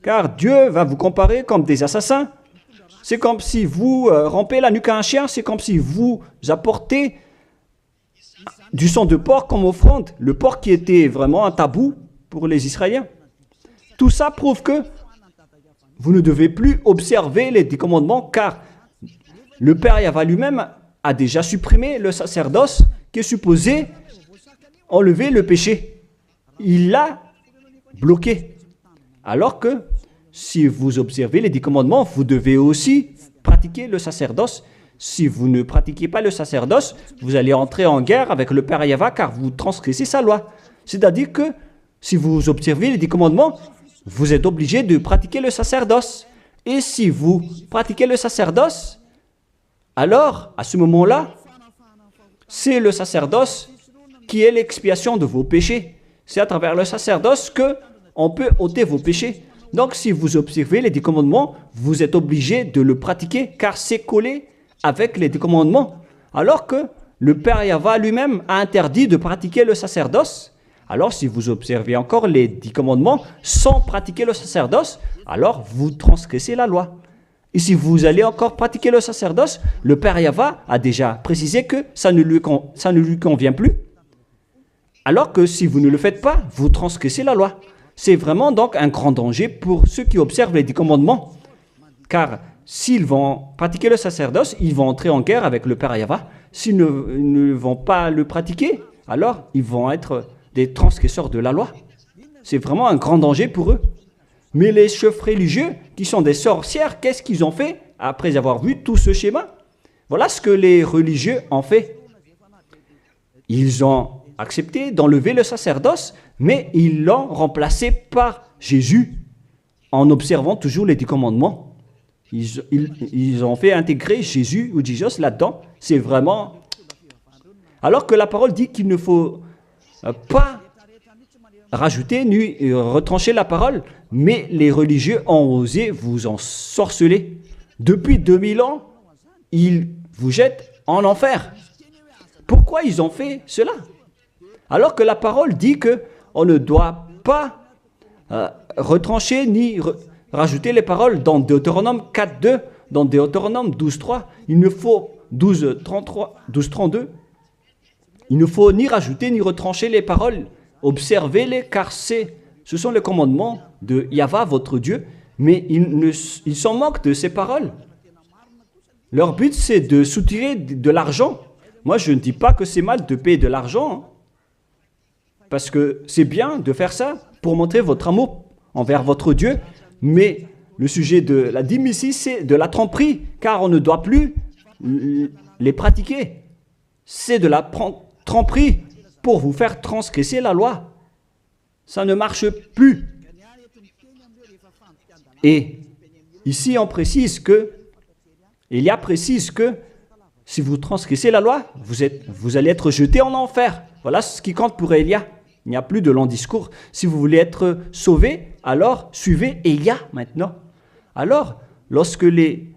Car Dieu va vous comparer comme des assassins. C'est comme si vous rompez la nuque à un chien, c'est comme si vous apportez du sang de porc comme offrande. Le porc qui était vraiment un tabou pour les Israéliens. Tout ça prouve que vous ne devez plus observer les 10 commandements car le Père Yahva lui-même a déjà supprimé le sacerdoce qui est supposé enlever le péché. Il l'a bloqué. Alors que si vous observez les 10 commandements, vous devez aussi pratiquez le sacerdoce. Si vous ne pratiquez pas le sacerdoce, vous allez entrer en guerre avec le Père Yahva car vous transgressez sa loi. C'est-à-dire que si vous observez les 10 commandements, vous êtes obligé de pratiquer le sacerdoce. Et si vous pratiquez le sacerdoce, alors, à ce moment-là, c'est le sacerdoce qui est l'expiation de vos péchés. C'est à travers le sacerdoce qu'on peut ôter vos péchés. Donc, si vous observez les 10 commandements, vous êtes obligé de le pratiquer car c'est collé avec les 10 commandements. Alors que le Père Yahva lui-même a interdit de pratiquer le sacerdoce. Alors, si vous observez encore les 10 commandements sans pratiquer le sacerdoce, alors vous transgressez la loi. Et si vous allez encore pratiquer le sacerdoce, le Père Yahva a déjà précisé que ça ne lui convient plus. Alors que si vous ne le faites pas, vous transgressez la loi. C'est vraiment donc un grand danger pour ceux qui observent les 10 commandements. Car s'ils vont pratiquer le sacerdoce, ils vont entrer en guerre avec le Père Yahva. S'ils ne vont pas le pratiquer, alors ils vont être des transgresseurs de la loi. C'est vraiment un grand danger pour eux. Mais les chefs religieux, qui sont des sorcières, qu'est-ce qu'ils ont fait après avoir vu tout ce schéma? Voilà ce que les religieux ont fait. Ils ont accepté d'enlever le sacerdoce, mais ils l'ont remplacé par Jésus, en observant toujours les 10 commandements. Ils ont fait intégrer Jésus ou Jesus là-dedans. C'est vraiment... Alors que la parole dit qu'il ne faut pas rajouter ni retrancher la parole, mais les religieux ont osé vous ensorceler. Depuis 2000 ans, ils vous jettent en enfer. Pourquoi ils ont fait cela? Alors que la parole dit qu'on ne doit pas retrancher ni rajouter les paroles dans Deutéronome 4.2, dans Deutéronome 12.3, il ne faut 12.32, il ne faut ni rajouter ni retrancher les paroles. Observez-les car ce sont les commandements de Yahva, votre Dieu, mais ils s'en moquent de ces paroles. Leur but, c'est de soutirer de l'argent. Moi, je ne dis pas que c'est mal de payer de l'argent, parce que c'est bien de faire ça pour montrer votre amour envers votre Dieu, mais le sujet de la dîme ici, c'est de la tromperie, car on ne doit plus les pratiquer. C'est de la tromperie pour vous faire transgresser la loi. Ça ne marche plus. Et ici, on précise que, Élia précise que si vous transgressez la loi, vous allez être jeté en enfer. Voilà ce qui compte pour Élia. Il n'y a plus de long discours. Si vous voulez être sauvé, alors suivez Élia maintenant. Alors, lorsque les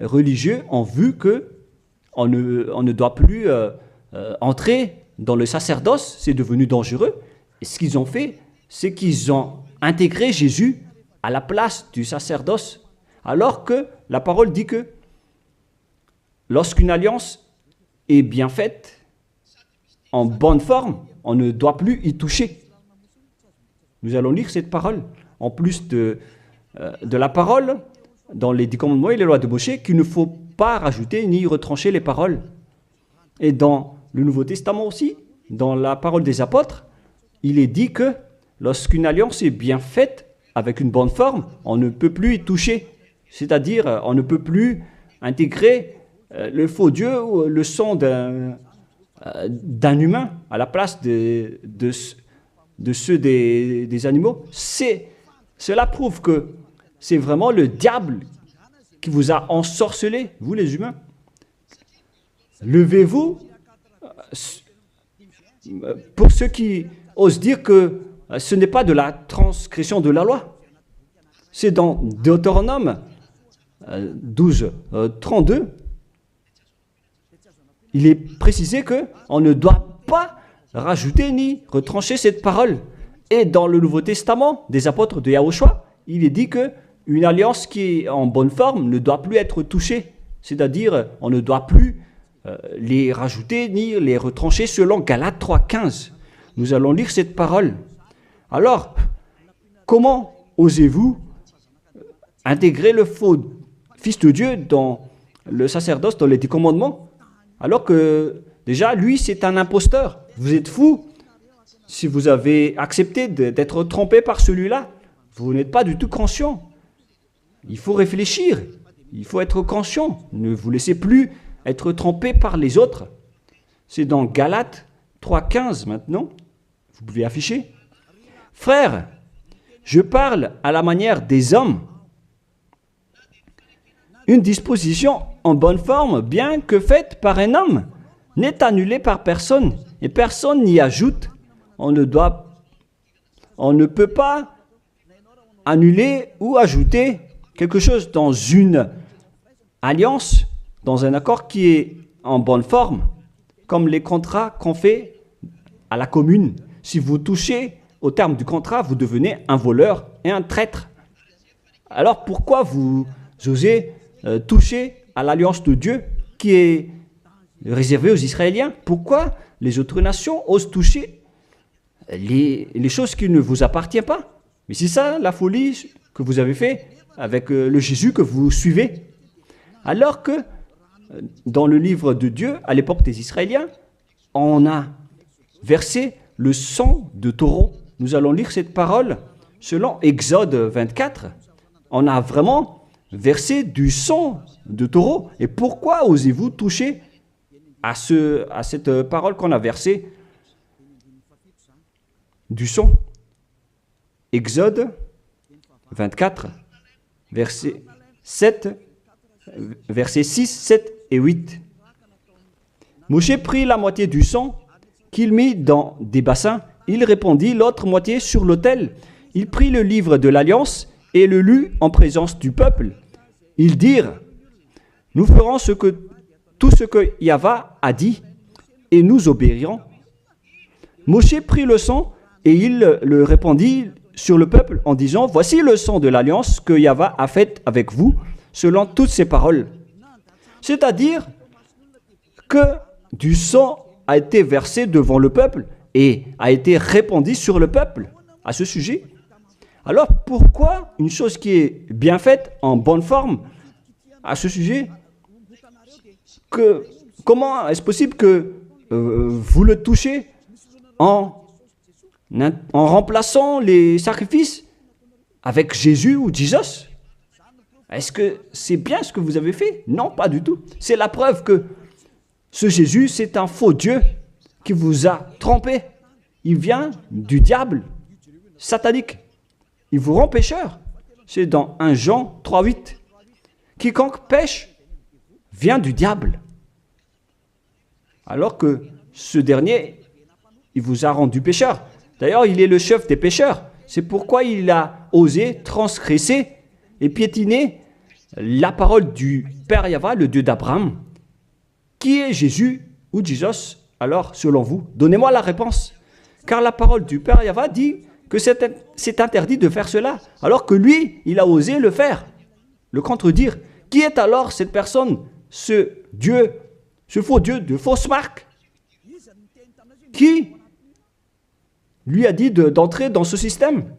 religieux ont vu qu'on ne doit plus entrer dans le sacerdoce, c'est devenu dangereux. Et ce qu'ils ont fait, c'est qu'ils ont intégré Jésus à la place du sacerdoce. Alors que la parole dit que lorsqu'une alliance est bien faite, en bonne forme, on ne doit plus y toucher. Nous allons lire cette parole. En plus de la parole, dans les 10 commandements et les lois de Moïse, qu'il ne faut pas rajouter ni retrancher les paroles. Et dans le Nouveau Testament aussi, dans la parole des apôtres, il est dit que lorsqu'une alliance est bien faite, avec une bonne forme, on ne peut plus y toucher. C'est-à-dire, on ne peut plus intégrer le faux Dieu ou le sang d'un humain à la place de ceux des animaux. Cela prouve que c'est vraiment le diable qui vous a ensorcelé, vous les humains. Levez-vous. Pour ceux qui osent dire que ce n'est pas de la transgression de la loi. C'est dans Deutéronome 12, 32. Il est précisé qu'on ne doit pas rajouter ni retrancher cette parole. Et dans le Nouveau Testament des apôtres de Yahushua, il est dit qu'une alliance qui est en bonne forme ne doit plus être touchée. C'est-à-dire, on ne doit plus les rajouter ni les retrancher selon Galates 3.15. Nous allons lire cette parole. Alors, comment osez-vous intégrer le faux Fils de Dieu dans le sacerdoce, dans les 10 commandements, alors que déjà, lui, c'est un imposteur. Vous êtes fou. Si vous avez accepté d'être trompé par celui-là, vous n'êtes pas du tout conscient. Il faut réfléchir. il faut être conscient. Ne vous laissez plus être trompé par les autres. C'est dans Galates 3,15 maintenant. Vous pouvez afficher. Frères, je parle à la manière des hommes. Une disposition en bonne forme, bien que faite par un homme, n'est annulée par personne et personne n'y ajoute. On ne peut pas annuler ou ajouter quelque chose dans une alliance, dans un accord qui est en bonne forme, comme les contrats qu'on fait à la commune. Si vous touchez au terme du contrat, vous devenez un voleur et un traître. Alors pourquoi vous osez toucher à l'alliance de Dieu qui est réservée aux Israéliens? Pourquoi les autres nations osent toucher les choses qui ne vous appartiennent pas? Mais c'est ça la folie que vous avez fait avec le Jésus que vous suivez. Alors que dans le livre de Dieu, à l'époque des Israéliens, on a versé le sang de taureau. Nous allons lire cette parole selon Exode 24. On a vraiment versé du sang de taureau. Et pourquoi osez-vous toucher à cette parole qu'on a versée du sang? Exode 24, versets 6, 7 et 8. Moshe prit la moitié du sang qu'il mit dans des bassins. Il répandit l'autre moitié sur l'autel. Il prit le livre de l'Alliance et le lut en présence du peuple. Ils dirent, nous ferons tout ce que Yahva a dit et nous obéirons. Moshe prit le sang et il le répandit sur le peuple en disant, voici le sang de l'alliance que Yahva a faite avec vous selon toutes ses paroles. C'est-à-dire que du sang a été versé devant le peuple et a été répandu sur le peuple à ce sujet. Alors pourquoi une chose qui est bien faite, en bonne forme, à ce sujet, comment est-ce possible que vous le touchez en remplaçant les sacrifices avec Jésus ou Jesus? Est-ce que c'est bien ce que vous avez fait? Non, pas du tout. C'est la preuve que ce Jésus, c'est un faux Dieu qui vous a trompé. Il vient du diable satanique. Il vous rend pécheur. C'est dans 1 Jean 3,8. Quiconque pêche vient du diable. Alors que ce dernier, il vous a rendu pécheur. D'ailleurs, il est le chef des pécheurs. C'est pourquoi il a osé transgresser et piétiner la parole du Père Yahva, le Dieu d'Abraham. Qui est Jésus ou Jesus? Alors, selon vous, donnez-moi la réponse. Car la parole du Père Yahva dit que c'est interdit de faire cela, alors que lui, il a osé le faire, le contredire. Qui est alors cette personne, ce Dieu, ce faux Dieu de fausse marque, qui lui a dit d'entrer dans ce système,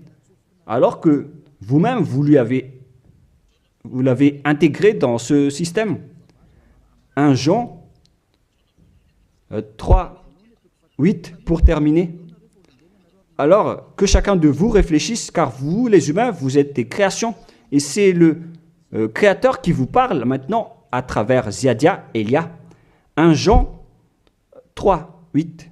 alors que vous-même, vous l'avez intégré dans ce système. 1 Jean 3, 8, pour terminer. Alors, que chacun de vous réfléchisse, car vous, les humains, vous êtes des créations, et c'est le Créateur qui vous parle maintenant à travers Ziadia et Elia. 1 Jean 3, 8.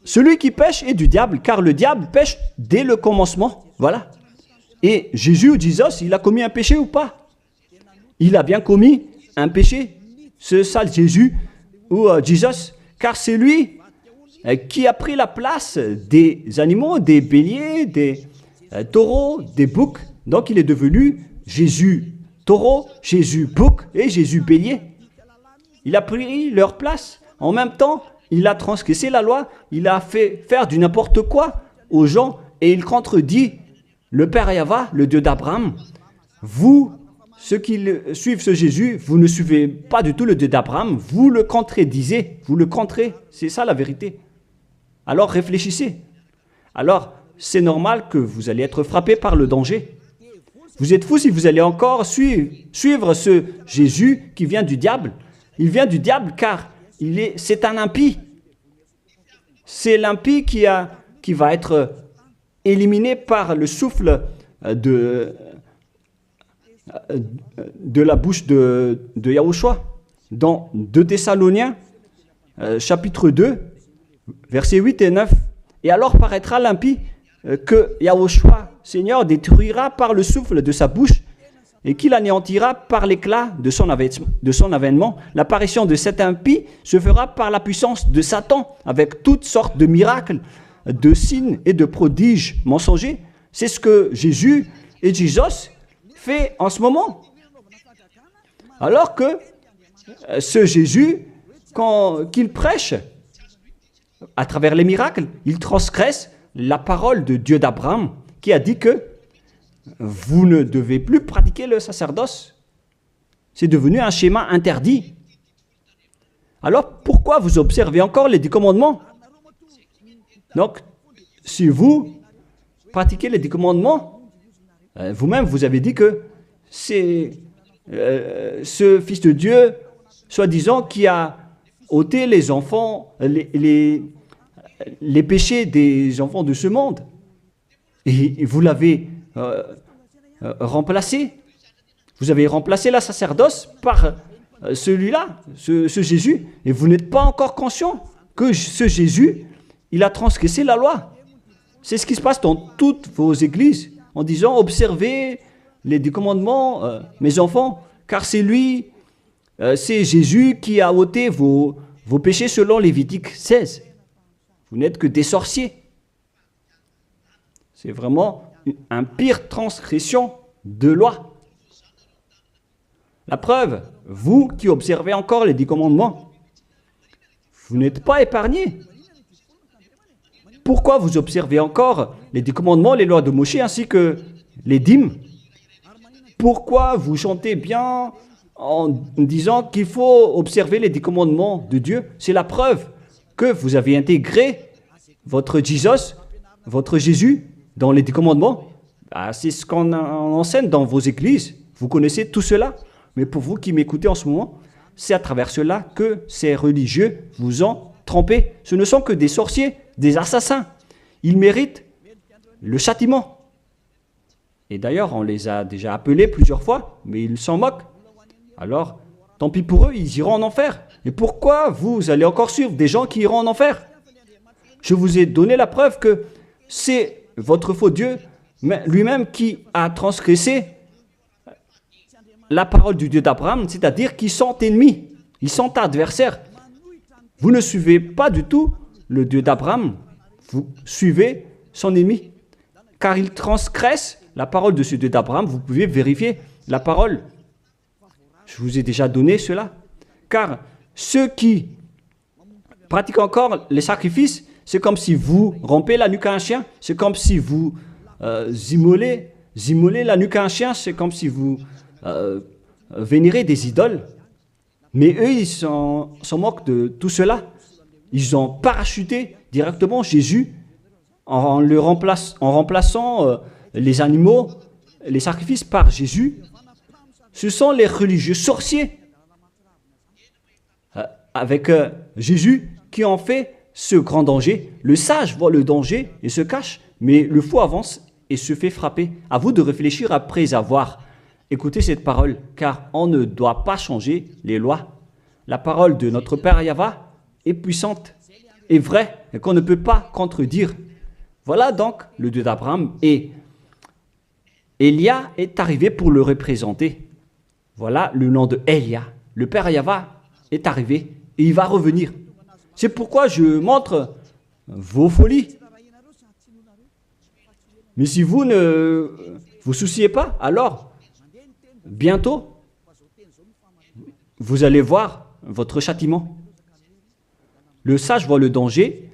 Celui qui pêche est du diable, car le diable pêche dès le commencement. Voilà. Et Jésus ou Jesus, il a commis un péché ou pas? Il a bien commis un péché, ce sale Jésus ou Jesus, car c'est lui qui a pris la place des animaux, des béliers, des taureaux, des boucs. Donc il est devenu Jésus taureau, Jésus bouc et Jésus bélier. Il a pris leur place. En même temps, il a transgressé la loi, il a fait faire du n'importe quoi aux gens et il contredit le Père Yahva, le Dieu d'Abraham. Vous, ceux qui suivent ce Jésus, vous ne suivez pas du tout le Dieu d'Abraham, vous le contredisez, vous le contrez, c'est ça la vérité. Alors réfléchissez. Alors, c'est normal que vous allez être frappé par le danger. Vous êtes fous si vous allez encore suivre ce Jésus qui vient du diable. Il vient du diable car c'est un impie. C'est l'impie qui va être éliminés par le souffle de la bouche de Yahushua. Dans 2 Thessaloniens, chapitre 2, versets 8 et 9. Et alors paraîtra l'impie que Yahushua, Seigneur, détruira par le souffle de sa bouche et qu'il anéantira par l'éclat de son avènement. L'apparition de cet impie se fera par la puissance de Satan, avec toutes sortes de miracles, de signes et de prodiges mensongers. C'est ce que Jésus et Jésus fait en ce moment. Alors que ce Jésus, qu'il prêche à travers les miracles, il transgresse la parole de Dieu d'Abraham, qui a dit que vous ne devez plus pratiquer le sacerdoce. C'est devenu un schéma interdit. Alors, pourquoi vous observez encore les 10 commandements? Donc, si vous pratiquez les 10 commandements, vous-même, vous avez dit que c'est ce Fils de Dieu, soi-disant, qui a ôté les enfants, les péchés des enfants de ce monde. Et vous l'avez remplacé. Vous avez remplacé la sacerdoce par celui-là, ce Jésus. Et vous n'êtes pas encore conscient que ce Jésus, il a transgressé la loi. C'est ce qui se passe dans toutes vos églises, en disant, observez les 10 commandements, mes enfants, car c'est lui, c'est Jésus qui a ôté vos péchés selon Lévitique 16. Vous n'êtes que des sorciers. C'est vraiment une pire transgression de loi. La preuve, vous qui observez encore les 10 commandements, vous n'êtes pas épargnés. Pourquoi vous observez encore les 10 commandements, les lois de Moïse ainsi que les dîmes? Pourquoi vous chantez bien en disant qu'il faut observer les 10 commandements de Dieu? C'est la preuve que vous avez intégré votre Jésus, votre Jésus, dans les 10 commandements. C'est ce qu'on enseigne dans vos églises. Vous connaissez tout cela. Mais pour vous qui m'écoutez en ce moment, c'est à travers cela que ces religieux vous ont trompé. Ce ne sont que des sorciers, des assassins. Ils méritent le châtiment. Et d'ailleurs, on les a déjà appelés plusieurs fois, mais ils s'en moquent. Alors, tant pis pour eux, ils iront en enfer. Et pourquoi vous allez encore suivre des gens qui iront en enfer? Je vous ai donné la preuve que c'est votre faux Dieu lui-même qui a transgressé la parole du Dieu d'Abraham, c'est-à-dire qu'ils sont ennemis, ils sont adversaires. Vous ne suivez pas du tout le Dieu d'Abraham, vous suivez son ennemi, car il transgresse la parole de ce Dieu d'Abraham. Vous pouvez vérifier la parole. Je vous ai déjà donné cela. Car ceux qui pratiquent encore les sacrifices, c'est comme si vous rompez la nuque à un chien, c'est comme si vous immolez la nuque à un chien, c'est comme si vous vénérez des idoles. Mais eux, ils s'en moquent de tout cela. Ils ont parachuté directement Jésus en remplaçant les animaux, les sacrifices par Jésus. Ce sont les religieux sorciers avec Jésus qui ont fait ce grand danger. Le sage voit le danger et se cache, mais le fou avance et se fait frapper. À vous de réfléchir après avoir écouté cette parole, car on ne doit pas changer les lois. La parole de notre Père Yahva est puissante et vraie et qu'on ne peut pas contredire. Voilà donc le Dieu d'Abraham, et Élia est arrivé pour le représenter. Voilà le nom de Élia. Le Père Yahva est arrivé et il va revenir. C'est pourquoi je montre vos folies. Mais si vous ne vous souciez pas, alors bientôt vous allez voir votre châtiment. Le sage voit le danger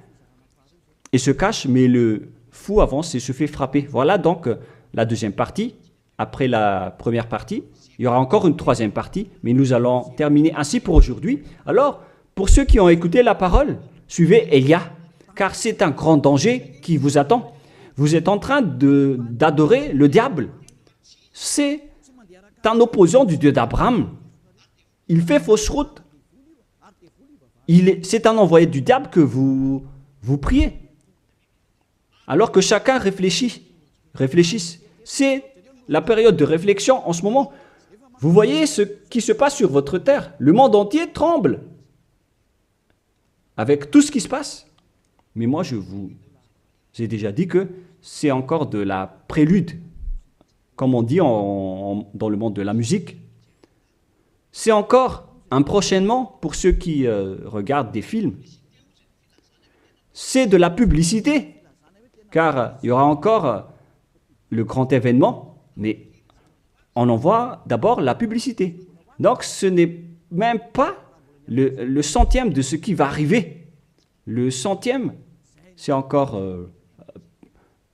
et se cache, mais le fou avance et se fait frapper. Voilà donc la deuxième partie. Après la première partie, il y aura encore une troisième partie, mais nous allons terminer ainsi pour aujourd'hui. Alors, pour ceux qui ont écouté la parole, suivez Élia, car c'est un grand danger qui vous attend. Vous êtes en train d'adorer le diable. C'est un opposant du Dieu d'Abraham. Il fait fausse route. C'est un envoyé du diable que vous priez. Alors que chacun réfléchisse. C'est la période de réflexion en ce moment. Vous voyez ce qui se passe sur votre terre. Le monde entier tremble avec tout ce qui se passe. Mais moi, je vous ai déjà dit que c'est encore de la prélude, comme on dit dans le monde de la musique. C'est encore un prochainement pour ceux qui regardent des films. C'est de la publicité, car il y aura encore le grand événement, mais on en voit d'abord la publicité. Donc ce n'est même pas le centième de ce qui va arriver. Le centième, c'est encore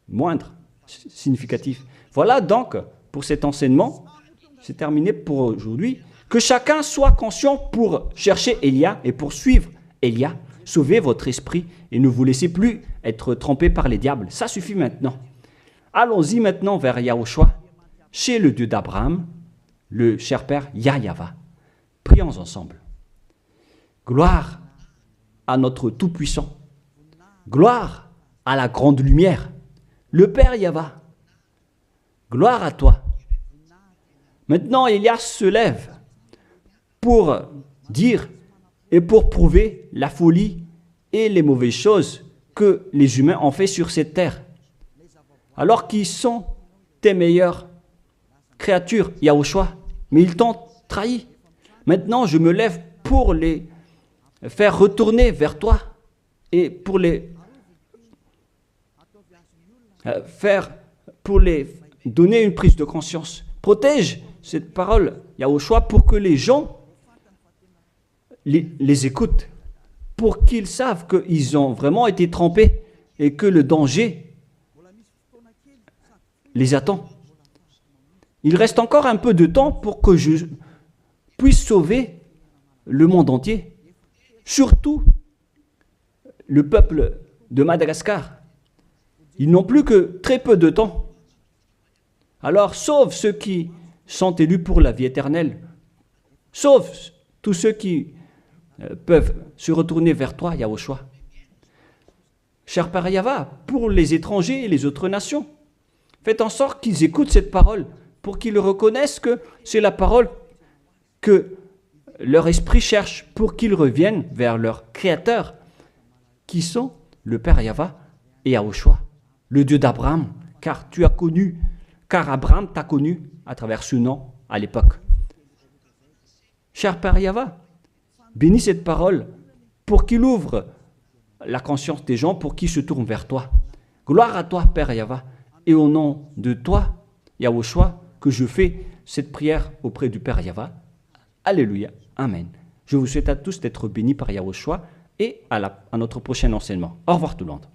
moindre, significatif. Voilà donc pour cet enseignement, c'est terminé pour aujourd'hui. Que chacun soit conscient pour chercher Élia et pour suivre Élia. Sauvez votre esprit et ne vous laissez plus être trompé par les diables. Ça suffit maintenant. Allons-y maintenant vers Yahushua, chez le Dieu d'Abraham, le cher Père Yahweh. Prions ensemble. Gloire à notre Tout-Puissant. Gloire à la grande lumière, le Père Yahweh. Gloire à toi. Maintenant, Élia se lève pour dire et pour prouver la folie et les mauvaises choses que les humains ont fait sur cette terre. Alors qu'ils sont tes meilleures créatures, Yahushua, mais ils t'ont trahi. Maintenant, je me lève pour les faire retourner vers toi et pour les donner une prise de conscience. Protège cette parole, Yahushua, pour que les gens les écoutent, pour qu'ils savent qu'ils ont vraiment été trempés et que le danger les attend. Il reste encore un peu de temps pour que je puisse sauver le monde entier, surtout le peuple de Madagascar. Ils n'ont plus que très peu de temps. Alors sauve ceux qui sont élus pour la vie éternelle. Sauve tous ceux qui peuvent se retourner vers toi, Yahushua. Cher Père Yahweh, pour les étrangers et les autres nations, faites en sorte qu'ils écoutent cette parole, pour qu'ils reconnaissent que c'est la parole que leur esprit cherche, pour qu'ils reviennent vers leur Créateur, qui sont le Père Yahweh et Yahushua, le Dieu d'Abraham, car Abraham t'a connu à travers ce nom à l'époque. Cher Père Yahweh, bénis cette parole pour qu'il ouvre la conscience des gens, pour qu'ils se tournent vers toi. Gloire à toi, Père Yahweh, et au nom de toi, Yahushua, que je fais cette prière auprès du Père Yahweh. Alléluia. Amen. Je vous souhaite à tous d'être bénis par Yahushua et à notre prochain enseignement. Au revoir tout le monde.